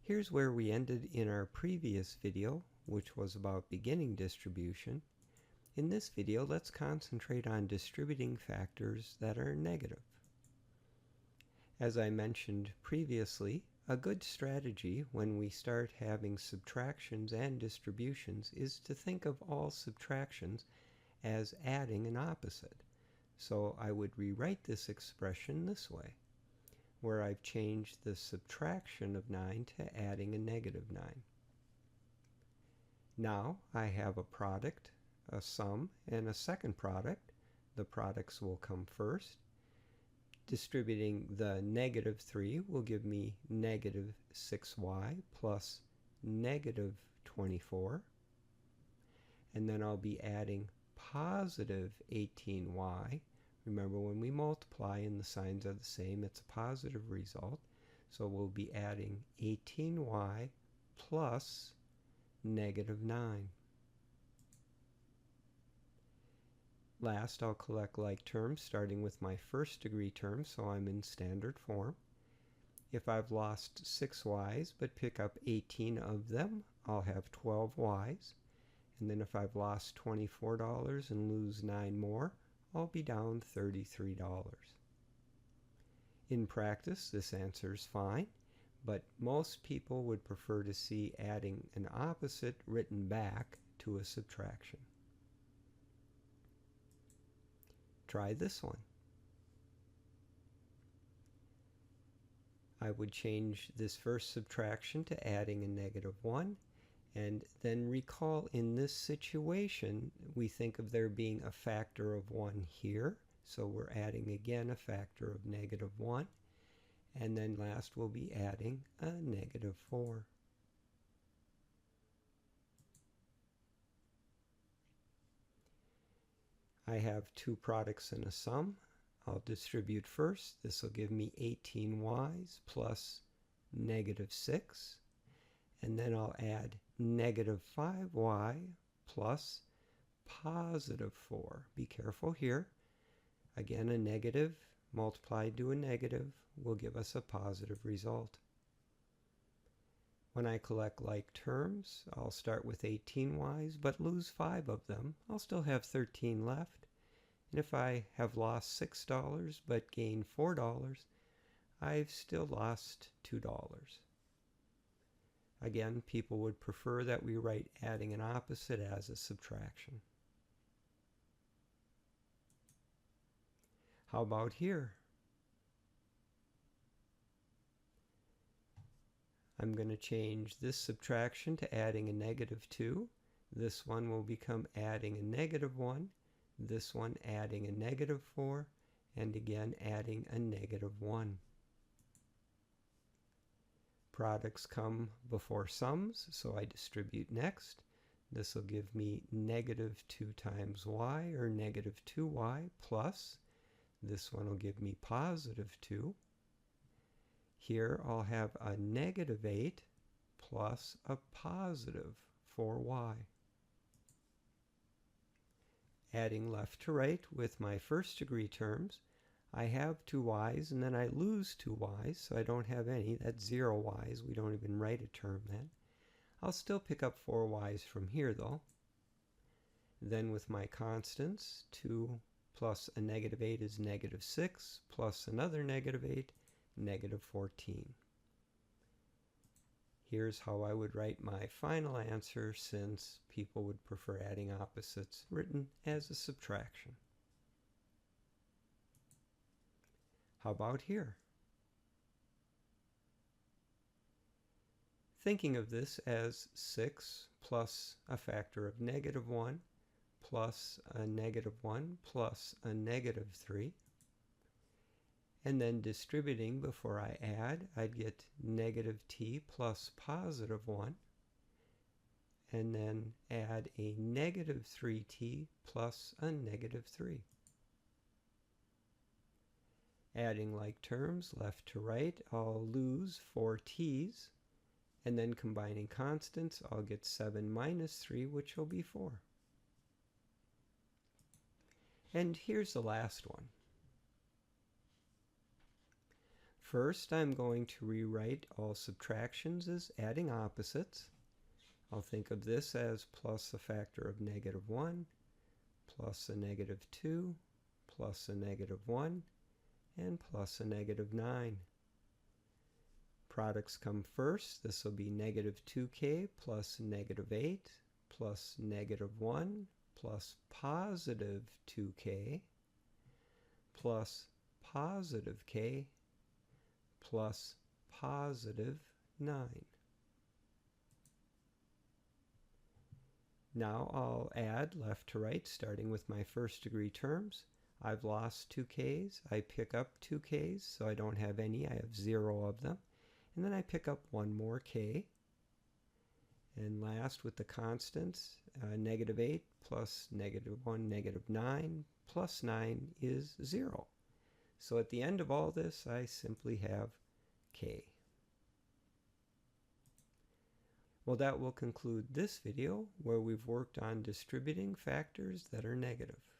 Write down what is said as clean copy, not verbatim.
Here's where we ended in our previous video, which was about beginning distribution. In this video, let's concentrate on distributing factors that are negative. As I mentioned previously, a good strategy when we start having subtractions and distributions is to think of all subtractions as adding an opposite. So I would rewrite this expression this way, where I've changed the subtraction of 9 to adding a negative 9. Now I have a product, a sum, and a second product. The products will come first. Distributing the negative 3 will give me negative 6y plus negative 24. And then I'll be adding positive 18y. Remember, when we multiply and the signs are the same, it's a positive result. So we'll be adding 18y plus negative 9. Last, I'll collect like terms, starting with my first degree term, so I'm in standard form. If I've lost 6 y's but pick up 18 of them, I'll have 12 y's. And then if I've lost $24 and lose 9 more, I'll be down $33. In practice, this answer is fine, but most people would prefer to see adding an opposite written back to a subtraction. Try this one. I would change this first subtraction to adding a negative 1, and then recall in this situation we think of there being a factor of 1 here, so we're adding again a factor of negative 1, and then last we'll be adding a negative 4. I have two products and a sum. I'll distribute first. This will give me 18y's plus negative 6. And then I'll add negative 5y plus positive 4. Be careful here. Again, a negative multiplied to a negative will give us a positive result. When I collect like terms, I'll start with 18y's but lose 5 of them. I'll still have 13 left. And if I have lost $6 but gained $4, I've still lost $2. Again, people would prefer that we write adding an opposite as a subtraction. How about here? I'm going to change this subtraction to adding a negative 2. This one will become adding a negative 1. This one adding a negative 4. And again adding a negative 1. Products come before sums, so I distribute next. This will give me negative 2 times y, or negative 2y, plus. This one will give me positive 2. Here I'll have a negative 8 plus a positive 4y. Adding left to right with my first degree terms, I have 2 y's and then I lose 2 y's, so I don't have any. That's 0 y's. We don't even write a term then. I'll still pick up 4 y's from here though. Then with my constants, 2 plus a negative 8 is negative 6, plus another negative 8, negative 14. Here's how I would write my final answer, since people would prefer adding opposites written as a subtraction. How about here? Thinking of this as 6 plus a factor of negative 1 plus a negative 1 plus a negative 3. And then distributing before I add, I'd get negative t plus positive 1. And then add a negative 3t plus a negative 3. Adding like terms left to right, I'll lose 4 t's. And then combining constants, I'll get 7 minus 3, which will be 4. And here's the last one. First, I'm going to rewrite all subtractions as adding opposites. I'll think of this as plus a factor of -1, plus a -2, plus a -1, and plus a -9. Products come first. This will be -2k plus -8 plus -1 plus +2k plus +k plus +9. Now I'll add left to right, starting with my first degree terms. I've lost 2k's. I pick up 2k's, so I don't have any. I have 0 of them. And then I pick up one more k. And last with the constants, -8 plus -1, -9 plus 9 is 0. So at the end of all this, I simply have k. Well, that will conclude this video where we've worked on distributing factors that are negative.